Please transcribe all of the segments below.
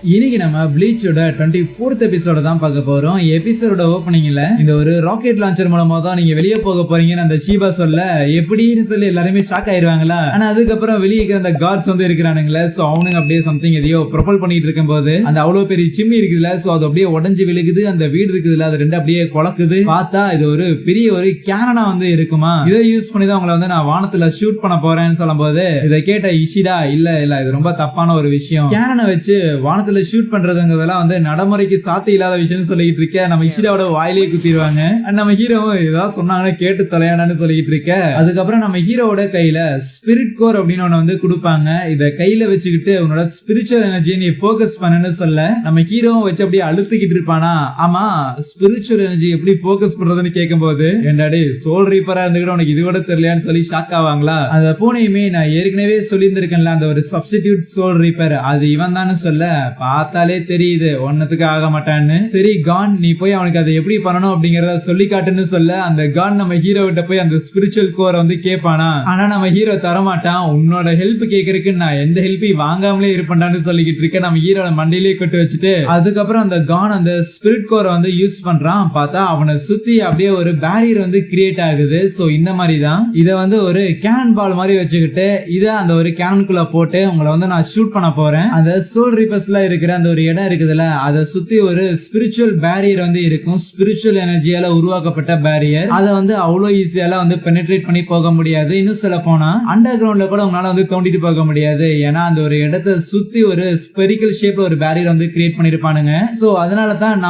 இன்னைக்கு நம்ம ப்ளீச்சோட 24th எபிசோட தான் பார்க்க போறோம். எபிசோட ஓப்பனிங்ல இந்த ஒரு ராக்கெட் லான்ச்சர் மூலமா தான் நீங்க வெளியே போக போறீங்கன்னு அந்த ஷீபா சொல்ல எப்படின்னு சொல்லி எல்லாருமே ஷாக் ஆயிருவாங்களா. ஆனா அதுக்கப்புறம் வெளியே இருக்கிற அந்த கார்ட்ஸ் வந்து இருக்கிறானுங்களே, சோ அவனுங்க அப்படியே சம்திங் எதையோ ப்ரொபல் பண்ணிட்டு இருக்கும் போது அந்த அவ்வளவு பெரிய சிம்னி இருக்குதுல, சோ அது அப்படியே உடஞ்சு விழுகுது. அந்த வீடு இருக்குதுல, அது ரெண்டு அப்படியே குழக்குது. பார்த்தா இது ஒரு பெரிய ஒரு கேனனா வந்து இருக்குமா. இதை யூஸ் பண்ணி தான் உங்களை வந்து நான் வானத்துல ஷூட் பண்ண போறேன்னு சொல்லும் போது இதை கேட்ட இஷிடா, இல்ல இது ரொம்ப தப்பான ஒரு விஷயம். கேனனை வச்சு வானத்துல ஷூட் பண்றதுங்கிறதெல்லாம் வந்து நடைமுறைக்கு சாத்தி இல்லாத விஷயம் சொல்லிட்டு இருக்க. நம்ம இஷிடாவோட வாயிலேயே குத்திடுவாங்க. நம்ம ஹீரோவும் ஏதாவது சொன்னாங்கன்னா கேட்டு தலையாடான்னு சொல்லிட்டு இருக்க. அதுக்கப்புறம் நம்ம ஹீரோவோட கையில ஸ்பிரிட் கோர் அப்படின்னு ஒண்ணு வந்து கொடுப்பாங்க. இதை கையில வச்சுக்கிட்டு உன்னோட ஸ்பிரிச்சுவல் எனர்ஜியை நீ போக்கஸ் பண்ணுன்னு சொல்ல நம்ம ஹீரோவும் வச்சு அப்படியே அழுத்திக்கிட்டு இருப்பானா. ஆமா, ஸ்பிரிச்சுவல் எனர்ஜி எப்படி போக்கஸ் பண்றதுன்னு கேட்கும் போது என்னடாடி சோல் ரீப்பரா இருந்துக்கிட்டு உனக்கு இது கூட தெரியலையான்னு சொல்லி ஷாக் ஆவாங்களா. அந்த பூனையுமே நான் ஏற்கனவே சொல்லியிருந்திருக்கேன்ல, அந்த ஒரு சப்ஸ்டிடியூட் சோல் ரீப்பர் அது இவன் தானு சொல்ல பார்த்தாலே தெரியுது ஒன்னத்துக்கு ஆக மாட்டான்னு. சரி கான், நீ போய் அவனுக்கு அதை எப்படி பண்ணணும் அப்படிங்கறத சொல்லி காட்டுன்னு சொல்ல அந்த கான் நம்ம ஹீரோ கிட்ட போய் அந்த ஸ்பிரிச்சுவல் கோரை வந்து கேட்பானா. ஆனா நம்ம ஹீரோ தரமாட்டான். உன்னோட ஹெல்ப் கேட்கறதுக்கு நான் எந்த ஹெல்ப்பையும் வாங்காமலே இருப்பேன்டான்னு சொல்லிக்கிட்டு இருக்க. நம்ம ஹீரோட மண்டையிலேயே கொட்டு வச்சுட்டு அதுக்கப்புறம் அந்த கான் அந்த ஸ்பிரிட் கோரை வந்து யூஸ் பண்றான். பார்த்தா அவனை சுத்தி அப்படியே ஒரு பேரியர் வந்து கிரியேட் ஆகுது. சோ இந்த மாதிரி தான் இதை வந்து ஒரு கேனன் பால் மாதிரி வச்சுக்கிட்டு இதை அந்த ஒரு கேனனுக்குள்ள போட்டு உங்களை வந்து நான் ஷூட் பண்ண போறேன். அந்த சோல் ரீப்பர்ஸ்ல இருக்கிற அந்த ஒரு இடம் இருக்குதுல, அதை சுத்தி ஒரு ஸ்பிரிச்சுவல் பேரியர் வந்து இருக்கும். ஸ்பிரிச்சுவல் எனர்ஜியால உருவாக்கப்பட்ட பேரியர். அதை வந்து அவ்வளோ ஈஸியால வந்து பெனிட்ரேட் பண்ணி போக முடியாது. இன்னும் சொல்ல போனா அண்டர் கிரவுண்ட்ல கூட உங்களால வந்து தோண்டிட்டு போக முடியாது. ஏன்னா அந்த ஒரு இடத்தை சுத்தி ஒரு ஸ்பெரிக்கல் ஷேப்ல ஒரு பேரியர் வந்து கிரியேட் பண்ணிருப்பானுங்க. சோ அதனால தான்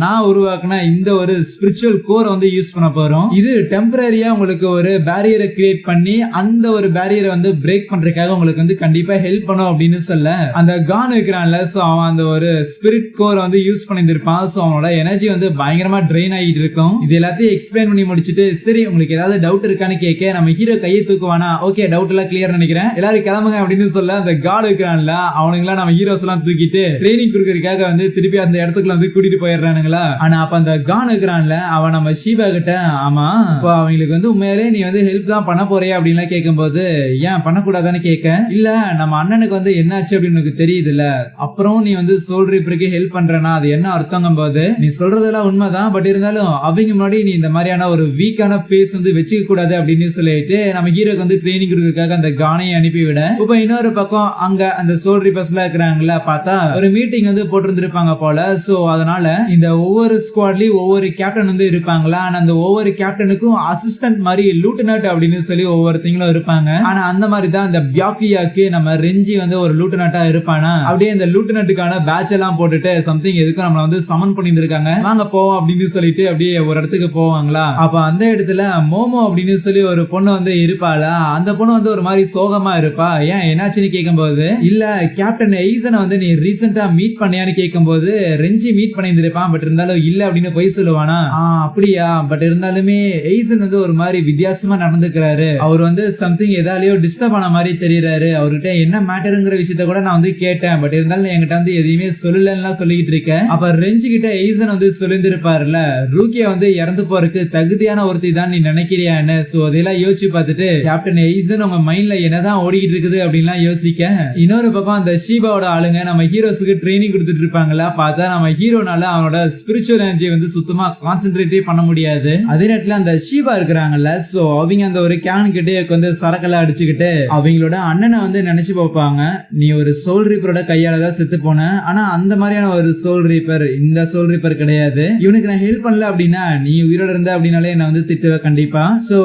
நான் உருவாக்குன இந்த ஒரு ஸ்பிரிச்சுவல் கோரை வந்து யூஸ் பண்ண போறோம். இது டெம்பரரியா உங்களுக்கு ஒரு பேரியரை கிரியேட் பண்ணி அந்த ஒரு பேரியரை வந்து பிரேக் பண்றதுக்காக உங்களுக்கு வந்து கண்டிப்பா ஹெல்ப் பண்ணும் அப்படின்னு சொல்ல அந்த கான் இருக்கிறான்ல, சோ அவன் அந்த ஒரு ஸ்பிரிட் கோர் வந்து யூஸ் பண்ணிருப்பான். சோ அவனோட எனர்ஜி வந்து பயங்கரமா ட்ரெயின் ஆகிட்டு இருக்கும். இது எல்லாத்தையும் எக்ஸ்பிளைன் பண்ணி முடிச்சுட்டு சரி உங்களுக்கு ஏதாவது டவுட் இருக்கான்னு கேட்க நம்ம ஹீரோ கையை தூக்குவானா. ஓகே, டவுட் எல்லாம் கிளியர் நினைக்கிறேன், எல்லாரும் கிளம்புங்க அப்படின்னு சொல்ல அந்த காட் இருக்கிறான்ல அவனுங்களா நம்ம ஹீரோஸ் எல்லாம் தூக்கிட்டு ட்ரைனிங் கொடுக்கறதுக்காக வந்து திருப்பி அந்த இடத்துக்குள்ள வந்து கூட்டிட்டு போயிடுறானுங்களா. ஆனா அப்ப அந்த கான் இருக்கிறான்ல அவன் நம்ம ஷீபா கிட்ட, ஆமா இப்போ அவங்களுக்கு வந்து உண்மையாலே நீ வந்து ஹெல்ப் தான் பண்ண போறியா அப்படின்லாம் கேட்கும் போது ஏன் பண்ணக்கூடாதான்னு கேட்க, இல்ல நம்ம அண்ணனுக்கு வந்து என்னாச்சு அப்படின்னு எனக்கு தெரியுதுல்ல, அப்புறம் நீ வந்து சோல் ரீப்பருக்கு ஹெல்ப் பண்றனா அது என்ன அர்த்தங்கும் போது நீ சொல்றதெல்லாம் உண்மைதான், பட் இருந்தாலும் அவங்க முன்னாடி நீ இந்த மாதிரியான ஒரு வீக்கான ஃபேஸ் வந்து வச்சுக்க கூடாது அப்படின்னு சொல்லிட்டு நம்ம ஹீரோக்கு வந்து ட்ரைனிங் கொடுக்கறதுக்காக அந்த கானையை அனுப்பிவிட இப்ப இன்னொரு பக்கம் அங்க அந்த சோல் ரீப்பர்ஸ்ல இருக்கிறாங்கள பார்த்தா ஒரு மீட்டிங் வந்து போட்டிருந்திருப்பாங்க போல. சோ அதனால இந்த ஒவ்வொரு ஸ்குவாட்லயும் ஒவ்வொரு கேப்டன் வந்து இருப்பாங்களா. ஆனா அந்த ஒவ்வொரு கேப்டனுக்கும் அசிஸ்டன்ட் மாதிரி லூட்டனட் அப்படின்னு சொல்லி ஒவ்வொருத்தங்களும் இருப்பாங்க. ஆனா அந்த மாதிரி தான் இந்த பியாக்கியாக்கு நம்ம ரெஞ்சி வந்து ஒரு லூட்டனட்டா இருப்பானா. அப்படியே இந்த லூட்டனட்டுக்கான பேட்ச் எல்லாம் போட்டுட்டு சம்திங் எதுக்கும் நம்மள வந்து சமன் பண்ணிருக்காங்க, வாங்க போவோம் அப்படின்னு சொல்லிட்டு அப்படியே ஒரு இடத்துக்கு போவாங்களா. அப்ப அந்த இடத்துல மோமோ அப்படின்னு சொல்லி ஒரு பொண்ணு வந்து இருப்பாளா. அந்த பொண்ணு வந்து ஒரு மாதிரி சோகமா இருப்பா. ஏன் என்னாச்சுன்னு கேட்கும் போது இல்ல கேப்டன் எய்சனை வந்து நீ ரீசெண்டா மீட் பண்ணியான்னு கேட்கும் போது ரெஞ்சி மீட் பண்ணியிருந்திருப்பான், பட் இருந்தாலும் இல்ல அப்படின்னு போய் சொல்லுவானா. அப்படியா, பட் இருந்தாலுமே எய்சன் வந்து ஒரு மாதிரி வித்தியாசமா நடந்துக்கிறாரு. அவர் வந்து சம்திங் எதாலேயோ டிஸ்டர்ப் ஆன மாதிரி தெரியுறாரு. அவர்கிட்ட என்ன மேட்டருங்கிற விஷயத்த கூட நான் வந்து கேட்டேன், பட் இருந்தாலும் என்கிட்ட வந்து எதையுமே சொல்லலன்னா சொல்லிக்கிட்டு இருக்கேன். அப்ப ரெஞ்சி கிட்ட எய்சன் வந்து சொல்லியிருந்திருப்பாருல, ரூக்கியா வந்து இறந்து போறதுக்கு தகுதியான ஒருத்தி தான் நீ நினைக்கிறியான்னு. சோ அதெல்லாம் யோசிச்சு பார்த்துட்டு கேப்டன் எய்சன் உங்க மைண்ட்ல என்னதான் ஓடிக்கிட்டு இருக்குது அப்படின்லாம் யோசிக்க இன்னொரு பக்கம் அந்த ஷீபாவோட ஆளுங்க நம்ம ஹீரோஸுக்கு ட்ரைனிங் கொடுத்துட்டு இருப்பாங்களா. பார்த்தா நம்ம ஹீரோனால அவனோட ஸ்பிரிச்சுவல் எனர்ஜி வந்து சுத்தமா கான்சென்ட்ரேட்டே பண்ண முடியாது. அதே நேரத்துல அந்த ஷீபா இருக்கிறாங்கல்ல, சோ அவங்க அந்த ஒரு கேன் கிட்டே வந்து சரக்கெல்லாம் அடிச்சுக்கிட்டு அவங்களோட அண்ணனை வந்து நினைச்சு பார்ப்பாங்க, நீ ஒரு சோல் ரீப்பரோட கையால தான் செத்து போன, ஆனா அந்த மாதிரியான ஒரு சோல் ரீப்பர் இந்த சோல் ரீப்பர் கிடையாது, இவனுக்கு நான் ஹெல்ப் பண்ணல அப்படின்னா நீ உயிரோட இருந்த அப்படின்னாலே என்ன வந்து திட்டுவ கண்டிப்பா. சோ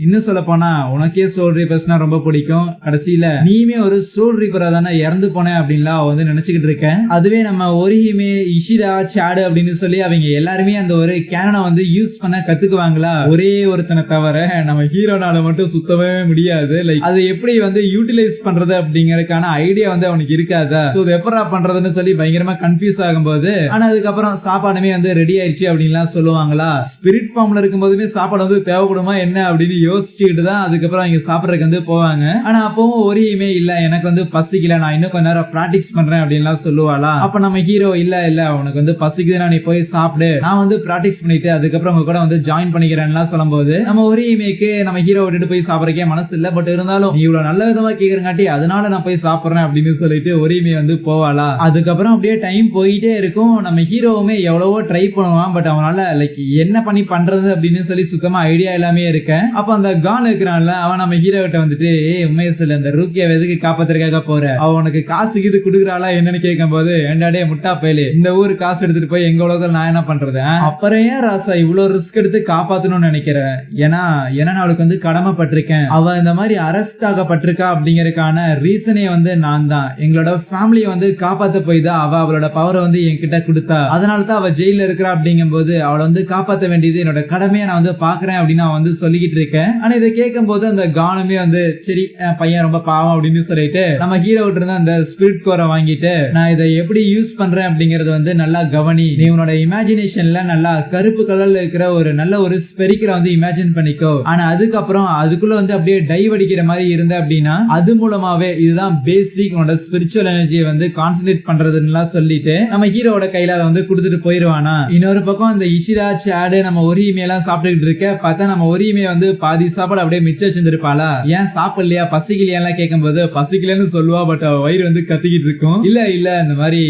இன்னும் சொல்ல போனா உனக்கே சோல் ரீப்பர்ஸ்னா ரொம்ப பிடிக்கும், கடைசியில நீயுமே ஒரு சோல் ரீப்பரா தானே இறந்து போன அப்படின்லாம் வந்து நினைச்சுக்கிட்டு இருக்கேன். அதுவே நம்ம ஒரிஹிமே இஷிரா சாடு அப்படின்னு சொல்லி அவங்க எல்லாருமே அந்த ஒரு கேனனை வந்து யூஸ் பண்ண கத்துக்குவாங்களா. ஒரே ஒருத்தனை தவிர நம்ம ஹீரோனால மட்டும் சுத்தவே முடியாது. லைக் அதை எப்படி வந்து யூட்டிலைஸ் பண்றது அப்படிங்கறதுக்கான ஐடியா வந்து அவனுக்கு இருக்காதா. சோ அது எப்பரா பண்றதுன்னு சொல்லி பயங்கரமா கன்ஃபியூஸ் ஆகும்போது ஆனா அதுக்கப்புறம் சாப்பாடுமே வந்து ரெடி ஆயிடுச்சு அப்படின்லாம் சொல்லுவாங்களா. ஸ்பிரிட் ஃபார்ம்ல இருக்கும் போதுமே சாப்பாடு வந்து தேவைப்படுமா என்ன அப்படின்னு யோசிச்சுட்டு தான் அதுக்கப்புறம் அவங்க சாப்பிடறதுக்கு வந்து போவாங்க. ஆனா அப்பவும் ஒரியுமே இல்ல, எனக்கு வந்து பசிக்கல, நான் இன்னும் கொஞ்ச நேரம் பிராக்டிஸ் பண்றேன் அப்படின்லாம் சொல்லுவாளா. அப்ப நம்ம ஹீரோ இல்ல உனக்கு வந்து பசிக்குதுன்னா நீ போய் சாப்பிடு, நான் வந்து பிராக்டிஸ் பண்ணிட்டு அதுக்கப்புறம் உங்க கூட வந்து ஜாயின் பண்ணிக்கிறேன்லாம் சொல்லும்போது நம்ம ஒரியுமேக்கு நம்ம ஹீரோ விட்டுட்டு போய் சாப்பிடறக்கே மனசு இல்ல, பட் இருந்தாலும் நீ இவ்வளவு நல்ல விதமா கேக்குறங்காட்டி அதனால நான் போய் சாப்பிடுறேன் அப்படின்னு சொல்லிட்டு ஒரியுமே வந்து போவாளா. இருப்பாளா. அதுக்கப்புறம் அப்படியே டைம் போயிட்டே இருக்கும். நம்ம ஹீரோவுமே எவ்வளவோ ட்ரை பண்ணுவான். பட் அவனால லைக் என்ன பண்ணி பண்றது அப்படின்னு சொல்லி சுத்தமா ஐடியா எல்லாமே இருக்க. அப்ப அந்த கான் இருக்கிறான்ல, அவன் நம்ம ஹீரோ கிட்ட வந்துட்டு உண்மையை சொல்லு, அந்த ரூக்கியா எதுக்கு காப்பாத்துறதுக்காக போற, அவன் உனக்கு காசு இது குடுக்குறாளா என்னன்னு கேட்கும் போது, ஏண்டாடே முட்டா பயலே, இந்த ஊரு காசு எடுத்துட்டு போய் எங்க உலகத்துல நான் என்ன பண்றது, அப்புறம் ஏன் ராசா இவ்வளவு ரிஸ்க் எடுத்து காப்பாத்தணும்னு நினைக்கிறேன். ஏன்னா நான் அவளுக்கு வந்து கடமைப்பட்டிருக்கேன். அவ இந்த மாதிரி அரெஸ்ட் ஆகப்பட்டிருக்கா அப்படிங்கறதுக்கான ரீசனே வந்து நான் தான். எங்களோட ஃபேமிலியை வந்து காப்பாத்த போய் தான் அவளோட பவரை வந்து என்கிட்ட கொடுத்தா. அதனால தான் அவ ஜெயில இருக்கிறா. அப்படிங்கும் போது அவளை வந்து காப்பாற்ற வேண்டியது என்னோட கடமையை நான் வந்து பாக்குறேன் அப்படின்னு நான் வந்து சொல்லிக்கிட்டு இருக்கேன். ஆனா இதை கேட்கும் போது அந்த கானுமே வந்து சரி பையன் ரொம்ப பாவம் அப்படின்னு சொல்லிட்டு நம்ம ஹீரோ கிட்ட இருந்து அந்த ஸ்பிரிட் கோரை வாங்கிட்டு, நான் இதை எப்படி யூஸ் பண்றேன் அப்படிங்கறது வந்து நல்லா கவனி, நீ உன்னோட இமேஜினேஷன்ல நல்லா கருப்பு கலர்ல இருக்கிற ஒரு நல்ல ஒரு ஸ்பெரிக்கலை வந்து இமேஜின் பண்ணிக்கோ. ஆனா அதுக்கப்புறம் அதுக்குள்ள வந்து அப்படியே டைவ் அடிக்கிற மாதிரி இருந்த அப்படின்னா அது மூலமாவே இதுதான் பேசிக் உன்னோட ஸ்பிரிச்சுவல் எனர்ஜியை வந்து கான்சென்ட்ரேட் பண்றதுன்னு சொல்லிட்டு நம்ம ஹீரோட கையில அதை வந்து கொடுத்துட்டு போயிருவானா. இன்னொரு பக்கம் அந்த இஷிரா சாடு நம்ம ஒரு இமையெல்லாம் சாப்பிட்டுக்கிட்டு இருக்க பார்த்தா நம்ம ஒரு இமையை வந்து பாதி சாப்பாடு அப்படியே மிச்சம் வச்சிருப்பாளா. ஏன் சாப்பிடலையா பசிக்கலையா கேட்கும் போது பசிக்கலன்னு சொல்லுவா. பட் வயிறு வந்து கத்திக்கிட்டு இருக்கும். இல்ல இந்த மாதிரி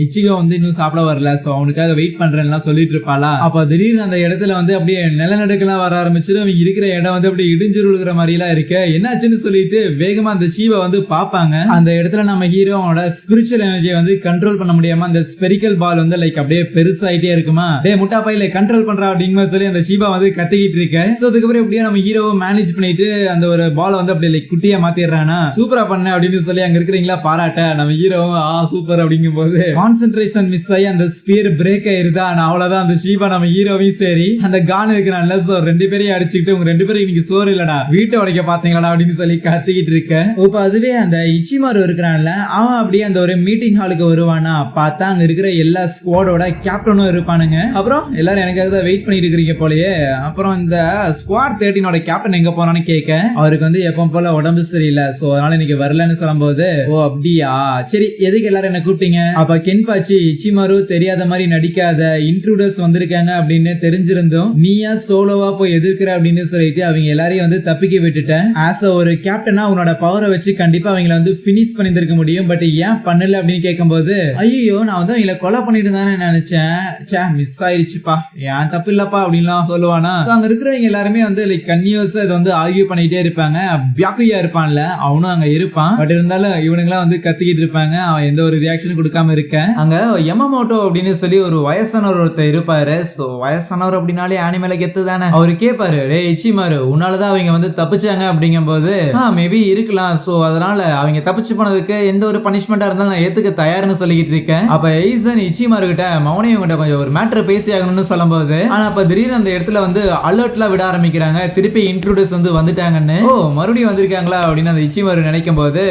இச்சிகோ வந்து இன்னும் சாப்பிட வரல, சோ அவனுக்காக வெயிட் பண்றேன்னு சொல்லிட்டு இருப்பாளா. அப்ப திடீர்னு அந்த இடத்துல வந்து அப்படியே நிலநடுக்கெல்லாம் வர ஆரம்பிச்சிடும். அவங்க இருக்கிற இடம் வந்து அப்படியே இடிஞ்சு விழுகிற மாதிரி எல்லாம் இருக்கு. என்னாச்சுன்னு சொல்லிட்டு வேகமா அந்த ஷீவை வந்து பாப்பாங்க. அந்த இடத்துல நம்ம ஹீரோவோட ஸ்பிரிச்சுவல் எனர்ஜியை வந்து கண்ட்ரோல் பண்ண முடியாம அந்த ஸ்பெரிக்கல் பால் வந்து லைக் அப்படியே பெருசாயிட்டே இருக்குமா. டே முட்டா பையில கண்ட்ரோல் பண்றா அப்படிங்கிற சொல்லி அந்த ஷீபா வந்து கத்திக்கிட்டு இருக்க. சோ அதுக்கப்புறம் எப்படியா நம்ம ஹீரோவை மேனேஜ் பண்ணிட்டு அந்த ஒரு பால் வந்து அப்படியே லைக் குட்டியா மாத்திடுறானா. சூப்பரா பண்ண அப்படின்னு சொல்லி அங்க இருக்கிறீங்களா பாராட்ட நம்ம ஹீரோவும் சூப்பர் அப்படிங்கும் போது கான்சென்ட்ரேஷன் மிஸ் ஆகி அந்த ஸ்பியர் பிரேக் ஆயிருதா. அவ்வளவுதான் அந்த ஷீபா நம்ம ஹீரோவையும் சரி அந்த கான் இருக்கிறான்ல, சோ ரெண்டு பேரையும் அடிச்சுக்கிட்டு உங்க ரெண்டு பேரும் இன்னைக்கு சோறு இல்லடா வீட்டை உடைக்க பாத்தீங்களா அப்படின்னு சொல்லி கத்திக்கிட்டு இருக்க. இப்ப அதுவே அந்த இச்சிமாரு இருக்கிறான்ல, அவன் அப்படியே அந்த ஒரு மீட்டிங் ஹாலுக்கு வருவானா. பார்த்தா அங்க இருக்கிற எல்லா ஸ்குவாடோட கேப்டனும் இருப்பானுங்க. அப்புறம் எல்லாரும் எனக்காக தான் வெயிட் பண்ணிட்டு இருக்கீங்க போலயே. அப்புறம் இந்த ஸ்குவாட் 13ஓட கேப்டன் எங்க போனான்னு கேட்க, அவருக்கு வந்து எப்பவும் போல உடம்பு சரியில்லை, சோ அதனால இன்னைக்கு வரலன்னு சொல்லும்போது, ஓ அப்படியா சரி எதுக்கு எல்லாரும் என்ன கூப்பிட்டீங்க. அப்ப கென்பாச்சி இச்சிமாரு தெரியாத மாதிரி நடிக்காத, இன்ட்ரூடர்ஸ் வந்திருக்காங்க அப்படின்னு தெரிஞ்சிருந்தோம் நீயா சோலோவா போய் எதிர்க்கிற அப்படின்னு சொல்லிட்டு அவங்க எல்லாரையும் வந்து தப்பிக்க விட்டுட்டேன். ஆஸ் ஒரு கேப்டனா உன்னோட பவரை வச்சு கண்டிப்பா அவங்களை வந்து பினிஷ் பண்ணிருக்க முடியும். பட் ஏன் பண்ணல அப்படின்னு கேட்கும்போது, ஐயோ நான் வந்து அவங்களை கொலை பண்ணிட்டு தானே நினைச்சேன், மிஸ் ஆயிடுச்சுப்பா, ஏன் தப்பு இல்லப்பா அப்படின்லாம் சொல்லுவானா. அங்க இருக்கிறவங்க எல்லாருமே வந்து லைக் கன்னியூஸா இதை வந்து ஆர்கியூ பண்ணிட்டே இருப்பாங்க. பியாக்குயா இருப்பான்ல அவனும் அங்க இருப்பான். பட் இருந்தாலும் இவனுங்களாம் வந்து கத்திக்கிட்டு இருப்பாங்க. அவன் எந்த ஒரு ரியாக்ஷனும் கொடுக்காம இருக்க. அங்க யமமோட்டோ அப்படின்னு சொல்லி ஒரு வயசானவர் ஒருத்தர் இருப்பாரு. சோ வயசானவர் அப்படின்னாலே ஆனிமேல கெத்து தானே. அவரு கேட்பாரு, டே இச்சிமாரு உன்னாலதான் அவங்க வந்து தப்பிச்சாங்க அப்படிங்கும் போது, மேபி இருக்கலாம், சோ அதனால அவங்க தப்பிச்சு போனதுக்கு எந்த ஒரு பனிஷ்மெண்டா இருந்தாலும் நான் ஏத்துக்க தயார்னு சொல்லிக்கிட்டு இருக்கேன். அப்ப எய்சன் இச்சிமாரு கிட்ட மௌனையும் கிட்ட கொஞ்சம் ஒரு மேட்டர் பேசி ஆகணும்னு சொல்லும் போது, ஆனா அப்ப திடீர்னு அந்த இடத்துல வந்து அலர்ட்லாம் விட ஆரம்பிக்கிறாங்க. திருப்பி இன்ட்ரோடியூஸ் வந்து வந்துட்டாங்கன்னு, ஓ மறுபடியும் வந்திருக்காங்களா அப்படின்னு அந்த இச்சிமாரு நினைக்கும் போது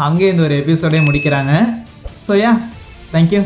அங்கே இந்த ஒரு எபிசோடே முடிக்கிறாங்க. So yeah thank you.